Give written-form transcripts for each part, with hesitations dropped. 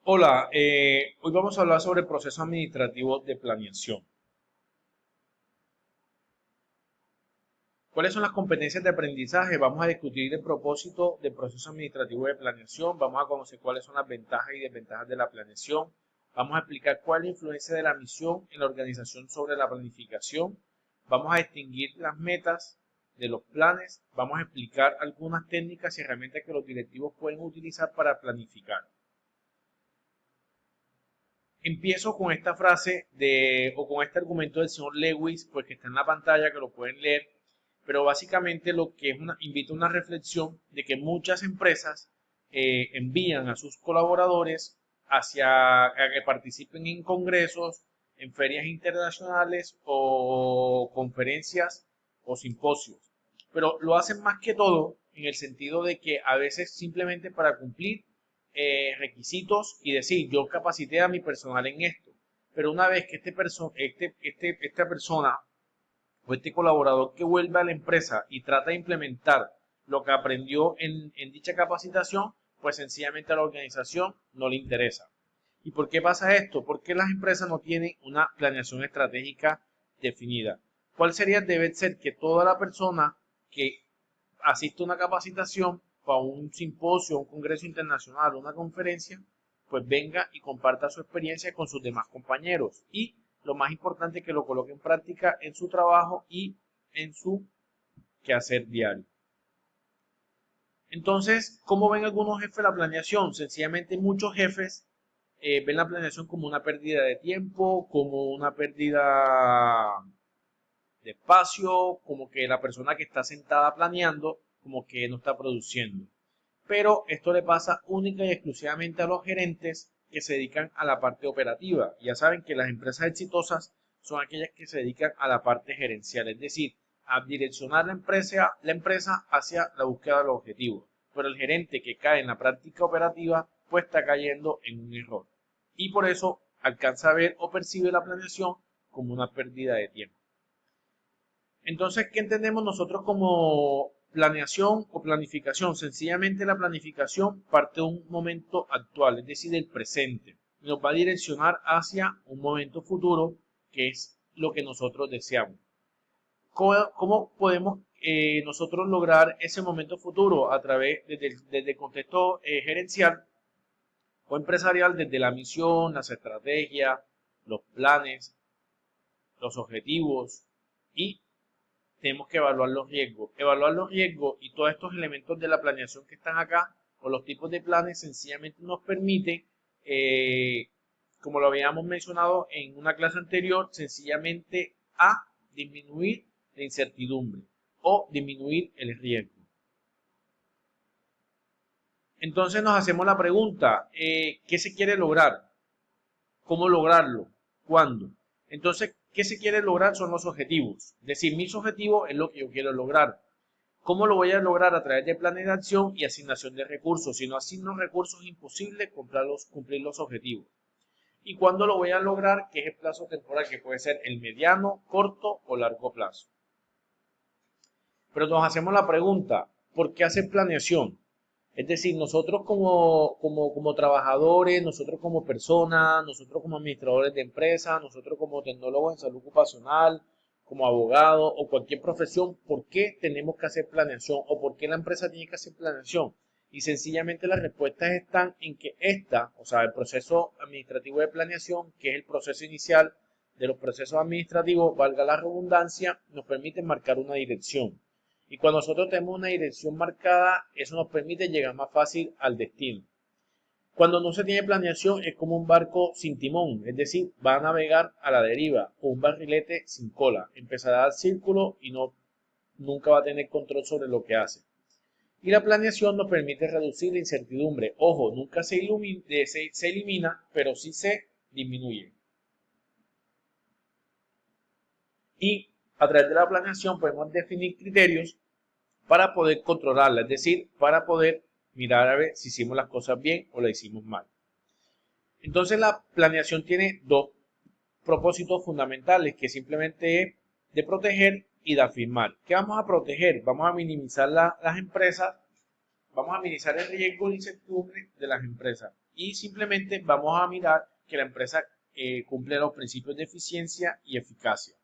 Hola, hoy vamos a hablar sobre el proceso administrativo de planeación. ¿Cuáles son las competencias de aprendizaje? Vamos a discutir el propósito del proceso administrativo de planeación. Vamos a conocer cuáles son las ventajas y desventajas de la planeación. Vamos a explicar cuál es la influencia de la misión en la organización sobre la planificación. Vamos a distinguir las metas de los planes. Vamos a explicar algunas técnicas y herramientas que los directivos pueden utilizar para planificar. Empiezo con esta frase o con este argumento del señor Lewis, pues que está en la pantalla, que lo pueden leer, pero básicamente lo que es invita a una reflexión de que muchas empresas envían a sus colaboradores a que participen en congresos, en ferias internacionales o conferencias o simposios, pero lo hacen más que todo en el sentido de que a veces simplemente para cumplir requisitos y decir, yo capacité a mi personal en esto, pero una vez que esta persona o este colaborador que vuelve a la empresa y trata de implementar lo que aprendió en dicha capacitación, pues sencillamente a la organización no le interesa. ¿Y por qué pasa esto? Porque las empresas no tienen una planeación estratégica definida. ¿Cuál sería? Debe ser que toda la persona que asiste a una capacitación, a un simposio, a un congreso internacional, a una conferencia, pues venga y comparta su experiencia con sus demás compañeros. Y lo más importante, que lo coloque en práctica en su trabajo y en su quehacer diario. Entonces, ¿cómo ven algunos jefes la planeación? Sencillamente muchos jefes ven la planeación como una pérdida de tiempo, como una pérdida de espacio, como que la persona que está sentada planeando, como que no está produciendo. Pero esto le pasa única y exclusivamente a los gerentes que se dedican a la parte operativa. Ya saben que las empresas exitosas son aquellas que se dedican a la parte gerencial, es decir, a direccionar la empresa hacia la búsqueda de los objetivos. Pero el gerente que cae en la práctica operativa, pues está cayendo en un error. Y por eso alcanza a ver o percibe la planeación como una pérdida de tiempo. Entonces, ¿qué entendemos nosotros como planeación o planificación? Sencillamente la planificación parte de un momento actual, es decir, del presente. Nos va a direccionar hacia un momento futuro, que es lo que nosotros deseamos. ¿Cómo podemos nosotros lograr ese momento futuro? A través, desde el contexto gerencial o empresarial, desde la misión, las estrategias, los planes, los objetivos y tenemos que evaluar los riesgos. Evaluar los riesgos y todos estos elementos de la planeación que están acá, o los tipos de planes, sencillamente nos permite, como lo habíamos mencionado en una clase anterior, sencillamente a disminuir la incertidumbre o disminuir el riesgo. Entonces nos hacemos la pregunta, ¿qué se quiere lograr? ¿Cómo lograrlo? ¿Cuándo? Entonces, ¿qué se quiere lograr? Son los objetivos. Es decir, mis objetivos es lo que yo quiero lograr. ¿Cómo lo voy a lograr? A través de planes de acción y asignación de recursos. Si no asigno recursos, es imposible cumplir los objetivos. ¿Y cuándo lo voy a lograr? Que es el plazo temporal, que puede ser el mediano, corto o largo plazo. Pero nos hacemos la pregunta, ¿por qué hacer planeación? Es decir, nosotros como trabajadores, nosotros como personas, nosotros como administradores de empresas, nosotros como tecnólogos en salud ocupacional, como abogados o cualquier profesión, ¿por qué tenemos que hacer planeación o por qué la empresa tiene que hacer planeación? Y sencillamente las respuestas están en que o sea, el proceso administrativo de planeación, que es el proceso inicial de los procesos administrativos, valga la redundancia, nos permite marcar una dirección. Y cuando nosotros tenemos una dirección marcada, eso nos permite llegar más fácil al destino. Cuando no se tiene planeación es como un barco sin timón, es decir, va a navegar a la deriva o un barrilete sin cola. Empezará a dar círculo y nunca va a tener control sobre lo que hace. Y la planeación nos permite reducir la incertidumbre. Ojo, nunca se elimina, pero sí se disminuye. Y a través de la planeación podemos definir criterios para poder controlarla, es decir, para poder mirar a ver si hicimos las cosas bien o las hicimos mal. Entonces la planeación tiene dos propósitos fundamentales, que simplemente es de proteger y de afirmar. ¿Qué vamos a proteger? Vamos a minimizar las empresas, vamos a minimizar el riesgo de incertidumbre de las empresas y simplemente vamos a mirar que la empresa cumple los principios de eficiencia y eficacia.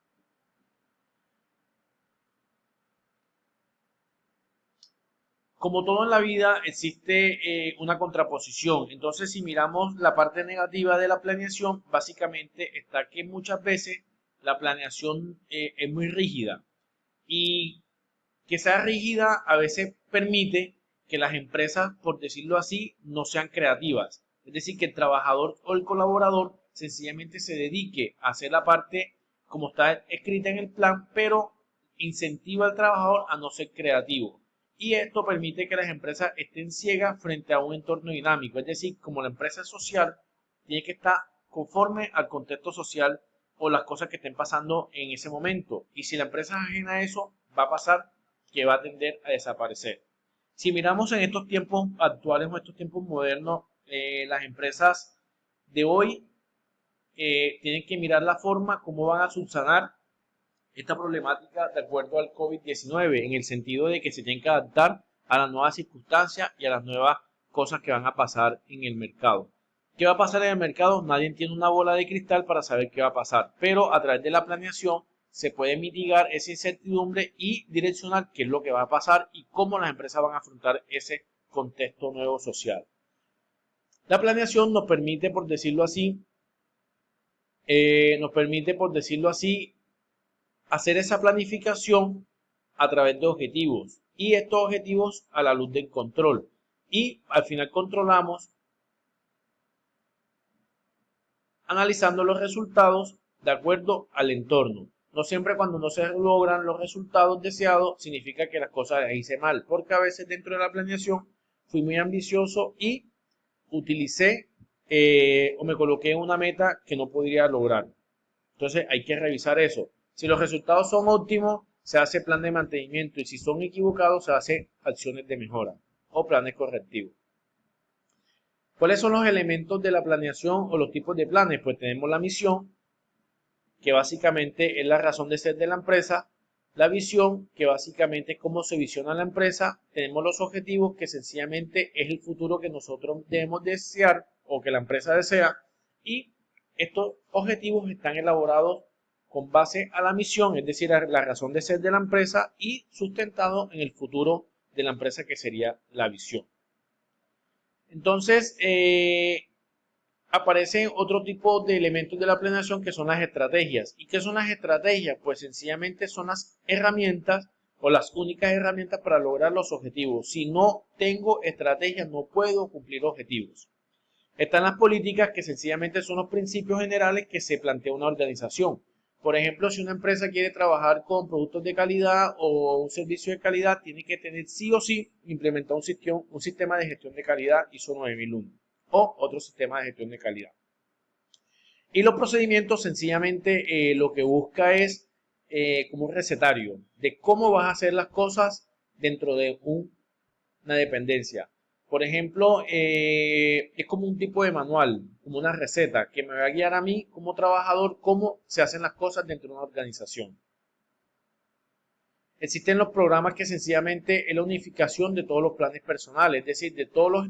Como todo en la vida, existe una contraposición. Entonces, si miramos la parte negativa de la planeación, básicamente está que muchas veces la planeación es muy rígida. Y que sea rígida a veces permite que las empresas, por decirlo así, no sean creativas. Es decir, que el trabajador o el colaborador sencillamente se dedique a hacer la parte como está escrita en el plan, pero incentiva al trabajador a no ser creativo. Y esto permite que las empresas estén ciegas frente a un entorno dinámico. Es decir, como la empresa es social, tiene que estar conforme al contexto social o las cosas que estén pasando en ese momento. Y si la empresa es ajena a eso, va a pasar que va a tender a desaparecer. Si miramos en estos tiempos actuales o estos tiempos modernos, las empresas de hoy tienen que mirar la forma como van a subsanar esta problemática de acuerdo al COVID-19, en el sentido de que se tienen que adaptar a las nuevas circunstancias y a las nuevas cosas que van a pasar en el mercado. ¿Qué va a pasar en el mercado? Nadie tiene una bola de cristal para saber qué va a pasar, pero a través de la planeación se puede mitigar esa incertidumbre y direccionar qué es lo que va a pasar y cómo las empresas van a afrontar ese contexto nuevo social. La planeación nos permite, por decirlo así, hacer esa planificación a través de objetivos y estos objetivos a la luz del control. Y al final controlamos analizando los resultados de acuerdo al entorno. No siempre cuando no se logran los resultados deseados significa que las cosas las hice mal, porque a veces dentro de la planeación fui muy ambicioso y utilicé o me coloqué una meta que no podría lograr. Entonces hay que revisar eso. Si los resultados son óptimos, se hace plan de mantenimiento y si son equivocados, se hace acciones de mejora o planes correctivos. ¿Cuáles son los elementos de la planeación o los tipos de planes? Pues tenemos la misión, que básicamente es la razón de ser de la empresa, la visión, que básicamente es cómo se visiona la empresa, tenemos los objetivos, que sencillamente es el futuro que nosotros debemos desear o que la empresa desea, y estos objetivos están elaborados con base a la misión, es decir, a la razón de ser de la empresa y sustentados en el futuro de la empresa, que sería la visión. Entonces, aparecen otro tipo de elementos de la planeación, que son las estrategias. ¿Y qué son las estrategias? Pues sencillamente son las herramientas o las únicas herramientas para lograr los objetivos. Si no tengo estrategias, no puedo cumplir objetivos. Están las políticas, que sencillamente son los principios generales que se plantea una organización. Por ejemplo, si una empresa quiere trabajar con productos de calidad o un servicio de calidad, tiene que tener sí o sí implementar un sistema de gestión de calidad ISO 9001 o otro sistema de gestión de calidad. Y los procedimientos sencillamente lo que busca es como un recetario de cómo vas a hacer las cosas dentro de una dependencia. Por ejemplo, es como un tipo de manual, como una receta que me va a guiar a mí como trabajador cómo se hacen las cosas dentro de una organización. Existen los programas, que sencillamente es la unificación de todos los planes personales, es decir, de todos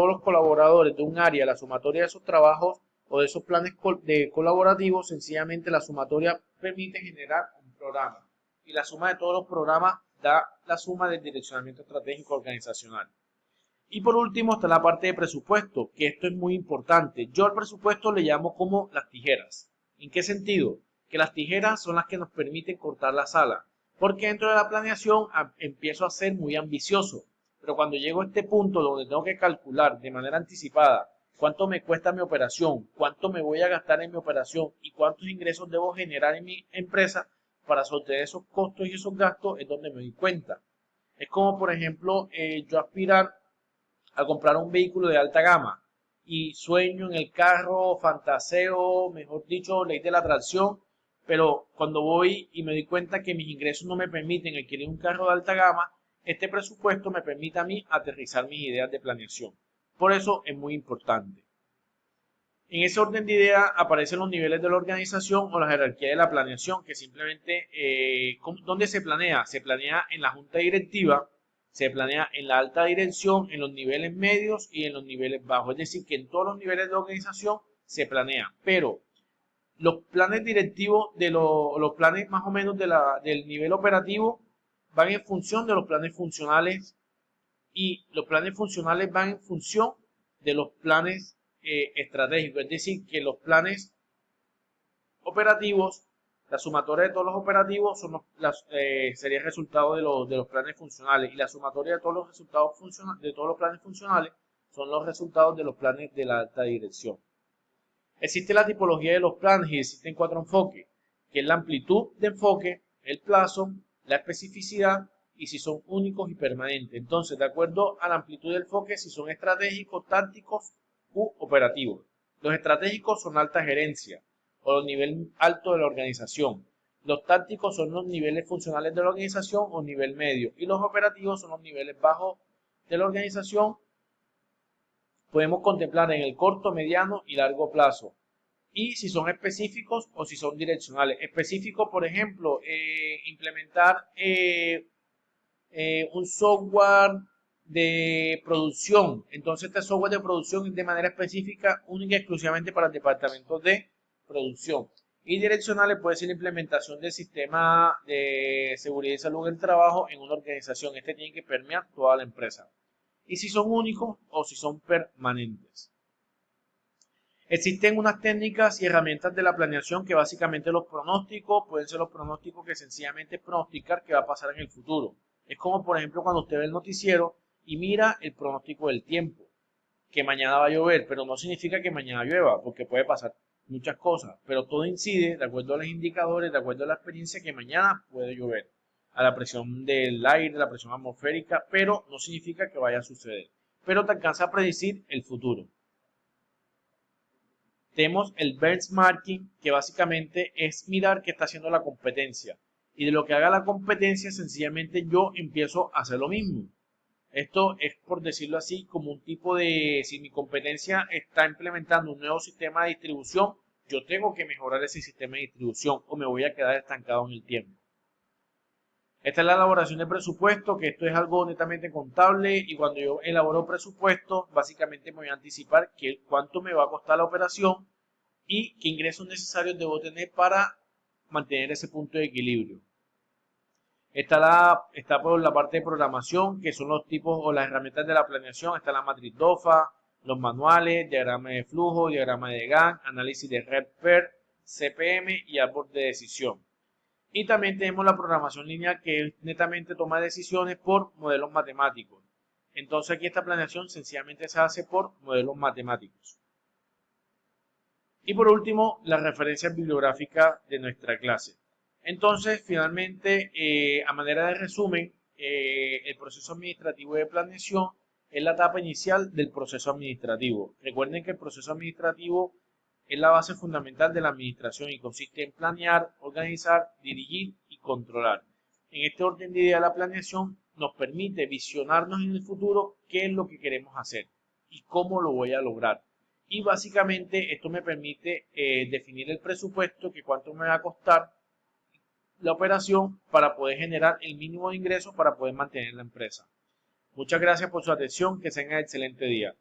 los colaboradores de un área, la sumatoria de esos trabajos o de esos planes colaborativos, sencillamente la sumatoria permite generar un programa. Y la suma de todos los programas da la suma del direccionamiento estratégico organizacional. Y por último está la parte de presupuesto, que esto es muy importante. Yo al presupuesto le llamo como las tijeras. ¿En qué sentido? Que las tijeras son las que nos permiten cortar la sala. Porque dentro de la planeación empiezo a ser muy ambicioso. Pero cuando llego a este punto donde tengo que calcular de manera anticipada cuánto me cuesta mi operación, cuánto me voy a gastar en mi operación y cuántos ingresos debo generar en mi empresa para sostener esos costos y esos gastos, es donde me doy cuenta. Es como, por ejemplo, yo aspirar a comprar un vehículo de alta gama y sueño en el carro, fantaseo, mejor dicho, ley de la atracción, pero cuando voy y me doy cuenta que mis ingresos no me permiten adquirir un carro de alta gama, este presupuesto me permite a mí aterrizar mis ideas de planeación. Por eso es muy importante. En ese orden de ideas aparecen los niveles de la organización o la jerarquía de la planeación, que simplemente, ¿dónde se planea? Se planea en la junta directiva, Se planea en la alta dirección, en los niveles medios y en los niveles bajos. Es decir, que en todos los niveles de organización se planea. Pero los planes directivos de los planes más o menos del nivel operativo van en función de los planes funcionales y los planes funcionales van en función de los planes estratégicos. Es decir, que los planes operativos, la sumatoria de todos los operativos sería el resultado de los planes funcionales y la sumatoria de todos los resultados de todos los planes funcionales son los resultados de los planes de la alta dirección. Existe la tipología de los planes y existen 4 enfoques, que es la amplitud de enfoque, el plazo, la especificidad y si son únicos y permanentes. Entonces, de acuerdo a la amplitud de enfoque, si son estratégicos, tácticos u operativos. Los estratégicos son alta gerencia o los niveles altos de la organización. Los tácticos son los niveles funcionales de la organización o nivel medio. Y los operativos son los niveles bajos de la organización. Podemos contemplar en el corto, mediano y largo plazo. Y si son específicos o si son direccionales. Específicos, por ejemplo, implementar un software de producción. Entonces, este software de producción es de manera específica, única y exclusivamente para el departamento de producción. Y direccionales puede ser la implementación del sistema de seguridad y salud del trabajo en una organización. Este tiene que permear toda la empresa. Y si son únicos o si son permanentes. Existen unas técnicas y herramientas de la planeación que básicamente los pronósticos pueden ser los pronósticos que sencillamente pronosticar qué va a pasar en el futuro. Es como por ejemplo cuando usted ve el noticiero y mira el pronóstico del tiempo, que mañana va a llover, pero no significa que mañana llueva, porque puede pasar muchas cosas, pero todo incide de acuerdo a los indicadores, de acuerdo a la experiencia que mañana puede llover, a la presión del aire, la presión atmosférica, pero no significa que vaya a suceder, pero te alcanza a predecir el futuro. Tenemos el benchmarking, que básicamente es mirar qué está haciendo la competencia. Y de lo que haga la competencia, sencillamente yo empiezo a hacer lo mismo. Esto es, por decirlo así, como un tipo de, si mi competencia está implementando un nuevo sistema de distribución, yo tengo que mejorar ese sistema de distribución o me voy a quedar estancado en el tiempo. Esta es la elaboración de presupuesto, que esto es algo netamente contable y cuando yo elaboro presupuesto, básicamente me voy a anticipar cuánto me va a costar la operación y qué ingresos necesarios debo tener para mantener ese punto de equilibrio. Está por la parte de programación, que son los tipos o las herramientas de la planeación. Está la matriz DOFA, los manuales, diagrama de flujo, diagrama de Gantt, análisis de Red-PER, CPM y árbol de decisión. Y también tenemos la programación lineal, que es netamente toma de decisiones por modelos matemáticos. Entonces aquí esta planeación sencillamente se hace por modelos matemáticos. Y por último, las referencias bibliográficas de nuestra clase. Entonces, finalmente, a manera de resumen, el proceso administrativo de planeación es la etapa inicial del proceso administrativo. Recuerden que el proceso administrativo es la base fundamental de la administración y consiste en planear, organizar, dirigir y controlar. En este orden de idea, la planeación nos permite visionarnos en el futuro qué es lo que queremos hacer y cómo lo voy a lograr. Y básicamente esto me permite definir el presupuesto, que cuánto me va a costar la operación para poder generar el mínimo de ingresos para poder mantener la empresa. Muchas gracias por su atención, que tengan excelente día.